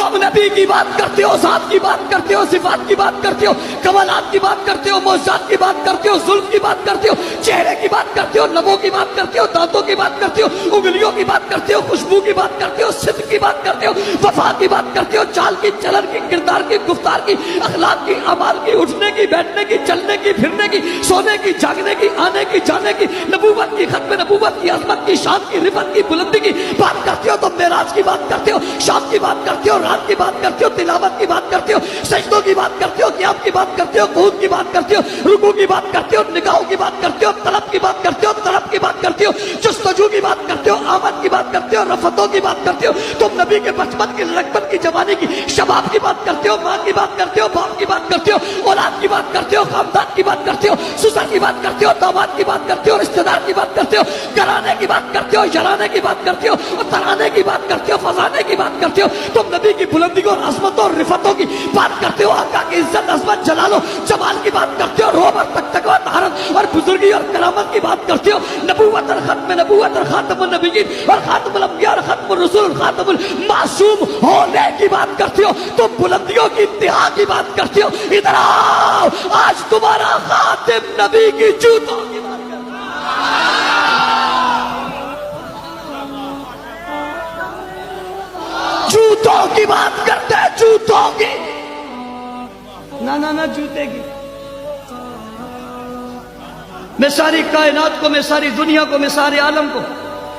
تم نبی کی بات کرتے ہو، ذات کی بات کرتے ہو، صفات کی بات کرتے ہو، کمالات کی بات کرتے ہو، معجزات کی بات کرتے ہو، ظلم کی بات کرتے ہو، چہرے کی بات کرتے ہو، لبوں کی بات کرتے ہو، دانتوں کی بات کرتے ہو، انگلیوں کی بات کرتے ہو، خوشبو کی بات کرتے ہو، صدق کی بات کرتے ہو، وفا کی بات کرتے ہو، چال کی، چلن کی، کردار کی، گفتار کی، اخلاق کی، اعمال کی، اٹھنے کی، بیٹھنے کی، چلنے کی، پھرنے کی، سونے کی، جاگنے کی، آنے کی، جانے کی، نبوت کی، ختم نبوت کی، عظمت کی، شان کی، رفعت کی، بلندی کی بات کرتے ہو، تو معراج کی بات کرتے ہو، شام کی بات کرتے ہو، رات کی بات کرتے ہو، تلاوت کی بات کرتے ہو، سجدوں کی بات کرتے ہو، قیام کی بات کرتے ہو، قعود کی بات کرتے ہو، رکوع کی بات کرتے ہو، نگاہوں کی بات کرتے ہو، طلب کی بات کرتے ہو، طلب کی بات کرتے ہو، جستجو کی بات کرتے ہو، آمد کی بات کرتے ہو، رفتوں کی بات کرتے ہو، تم نبی کے بچپن کی، لڑکپن کی، جوانی کی، شباب کی بات کرتے ہو، ماں کی بات کرتے ہو، باپ کی بات کرتے ہو، اولاد کی بات کرتے ہو، خاندان کی بات کرتے ہو، سسر کی بات کرتے ہو، داماد کی بات کرتے ہو، رشتہ دار کی بات کرتے ہو، گھرانے کی بات کرتے ہو، یارانے کی بات کرتے ہو، اور ترانے کی بات کرتے ہو، فضانے کی بات کرتے ہو، تم نبی کی بلندیوں اور عظمتوں اور رفتوں کی بات کرتے ہو، آقا کی عزت، عظمت، جلال و جمال کی بات کرتے ہو، روب اور تقویٰ، طہارت اور بزرگی اور کرامت کی بات کرتے ہو، نبوت اور ختم نبوت اور خاتم النبیین اور خاتم الانبیاء اور ختم الرسول اور خاتم المعصوم ہونے کی بات کرتے ہو، تم بلندیوں کی انتہا کی بات کرتے ہو، ادھر آؤ، آج تمہارا خاتم نبی کی جوتوں کی بات کرتے ہو، جوتوں کی بات کرتے ہیں، جوتوں کی، نہ جوتے کی. میں ساری کائنات کو، میں ساری دنیا کو، میں سارے عالم کو،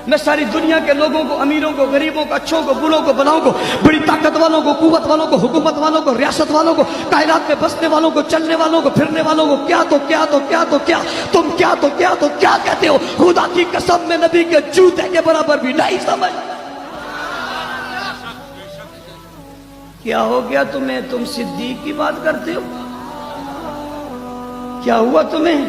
میں ساری دنیا کے لوگوں کو، امیروں کو، غریبوں کو، اچھوں کو، بروں کو، بلاؤں کو، بڑی طاقت والوں کو، قوت والوں کو، حکومت والوں کو، ریاست والوں کو، کائنات میں بسنے والوں کو، چلنے والوں کو، پھرنے والوں کو، کیا تو کیا تو کیا تو کیا، تم کیا تو کیا تو کیا کہتے ہو، خدا کی قسم میں نبی کے جوتے کے برابر بھی نہیں سمجھ. کیا ہو گیا تمہیں؟ تم صدیق کی بات کرتے ہو. کیا ہوا تمہیں؟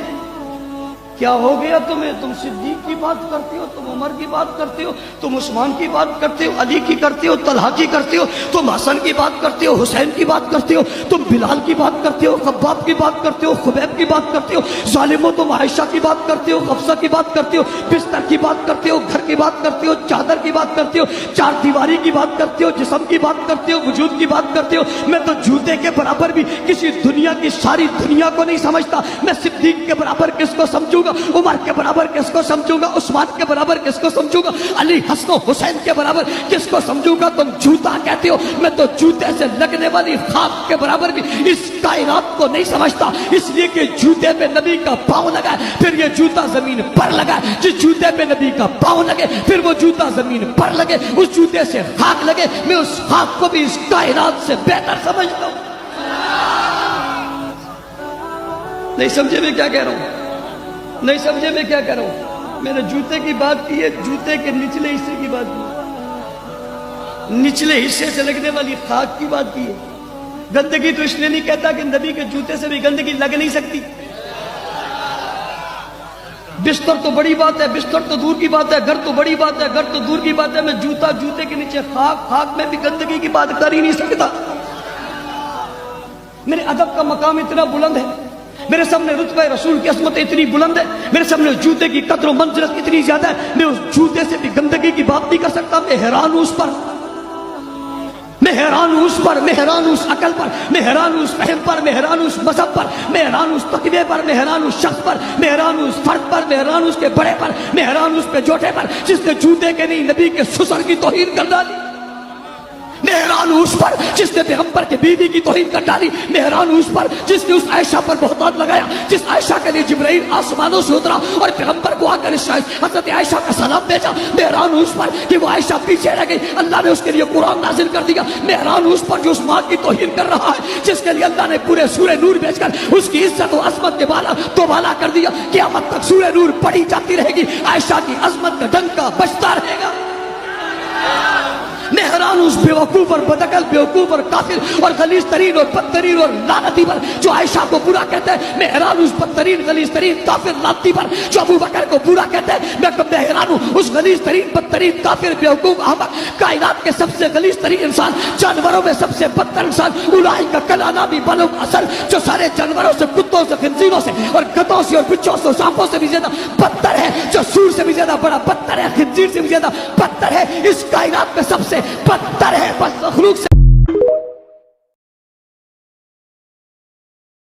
کیا ہو گیا تمہیں؟ تم صدیق کی بات کرتے ہو، تم عمر کی بات کرتے ہو، تم عثمان کی بات کرتے ہو، علی کی کرتے ہو، طلحہ کی کرتے ہو، تم حسن کی بات کرتے ہو، حسین کی بات کرتے ہو، تم بلال کی بات کرتے ہو، خباب کی بات کرتے ہو، خبیب کی بات کرتے ہو، ظالموں تم عائشہ کی بات کرتے ہو، حفصہ کی بات کرتے ہو، بستر کی بات کرتے ہو، گھر کی بات کرتے ہو، چادر کی بات کرتے ہو، چار دیواری کی بات کرتے ہو، جسم کی بات کرتے ہو، وجود کی بات کرتے ہو. میں تو جوتے کے برابر بھی کسی دنیا کی ساری دنیا کو نہیں سمجھتا. میں صدیق کے برابر کس کو سمجھوں گا؟ عمر کے برابر کس کو سمجھوں گا؟ عثمان کے برابر کس کو سمجھوں گا؟ علی، حسن و حسین کے برابر کس کو سمجھوں گا؟ تم جوتا کہتے ہو. میں تو جوتے سے لگنے والی خاک کے برابر بھی اس کائنات کو نہیں سمجھتا، اس لیے کہ جوتے پہ نبی کا پاؤں لگا ہے، پھر یہ جوتا زمین پر لگا ہے. جس جوتے پہ نبی کا پاؤں لگے پھر وہ جوتا زمین پر لگے، اس جوتے سے خاک لگے، میں اس خاک کو بھی اس کائنات سے بہتر سمجھتا ہوں. نہیں سمجھے میں کیا کہہ رہا ہوں؟ نہیں سمجھے میں کیا کہہ رہا ہوں؟ میں نے جوتے کی بات کی ہے، جوتے کے نچلے حصے کی بات کی ہے، نچلے حصے سے لگنے والی خاک کی بات کی ہے. گندگی تو اس لیے نہیں کہتا کہ نبی کے جوتے سے بھی گندگی لگ نہیں سکتی. بستر تو بڑی بات ہے، بستر تو دور کی بات ہے، گھر تو بڑی بات ہے، گھر تو دور کی بات ہے. میں جوتا، جوتے کے نیچے خاک، خاک میں بھی گندگی کی بات کر ہی نہیں سکتا. میرے ادب کا مقام اتنا بلند ہے، میرے سامنے رتبہ رسول کی عظمت اتنی بلند ہے، میرے سامنے جوتے کی قدر و منزلت اتنی زیادہ ہے، میں اس جوتے سے بھی گندگی کی بات نہیں کر سکتا. میں حیران ہوں اس پر، میں حیران ہوں اس پر، میں حیران ہوں اس عقل پر، میں حیران ہوں اس فہم پر، میں حیران ہوں اس مذہب پر، میں حیران ہوں اس تقوی پر، میں حیران ہوں اس شخص پر، میں حیران ہوں اس فرد پر، میں حیران ہوں اس کے بڑے پر، میں حیران ہوں اس پہ جوٹے پر جس نے جوتے کے نہیں نبی کے سسر کی توہین کر ڈالی. میں حیران ہوں اس پر جس نے پیغمبر کے بیوی کی توہین کر ڈالی. میں حیران ہوں اس پر جس نے اس عائشہ پر بہتان لگایا، جس عائشہ کے لیے جبرائیل آسمانوں سے اترا اور پیغمبر کو آ کر حضرت عائشہ کا سلام بھیجا. میں حیران ہوں اس پر کہ وہ عائشہ پیچھے رہ گئی، اللہ نے اس کے لیے قرآن نازل کر دیا. میں حیران ہوں اس پر جو اس ماں کی توہین کر رہا ہے، جس کے لیے اللہ نے پورے سورہ نور بھیج کر اس کی عزت و عظمت کے بالا تو بالا کر دیا. قیامت تک سورہ نور پڑھی جاتی رہے گی، عائشہ کی عظمت کا ڈنکا بجتا رہے گا. میں حیران ہوں اس بیوقوف اور بدعقل، بیوقوف اور کافر اور غلیظ ترین اور بدترین اور لعنتی پر جو عائشہ کو برا کہتا ہے. میں حیران ہوں اس بدترین، غلیظ ترین، کافر، لعنتی پر جو ابو بکر کو برا کہتا ہے. میں حیران ہوں اس غلیظ ترین، بدترین، کافر، بیوقوف، احمق، کائنات کے سب سے غلیظ ترین انسان، جانوروں میں سب سے بدتر انسان، اولئک کالانعام بل هم اضل، جو سارے جانوروں سے، کتوں سے، خنزیروں سے اور گدھوں سے اور بچوں سے، سانپوں سے بھی زیادہ بدتر ہے، جو سور سے بھی زیادہ بڑا بدتر ہے، خنزیر سے بھی زیادہ بدتر ہے، اس کائنات میں سب سے بدتر ہے. بس مخلوق سے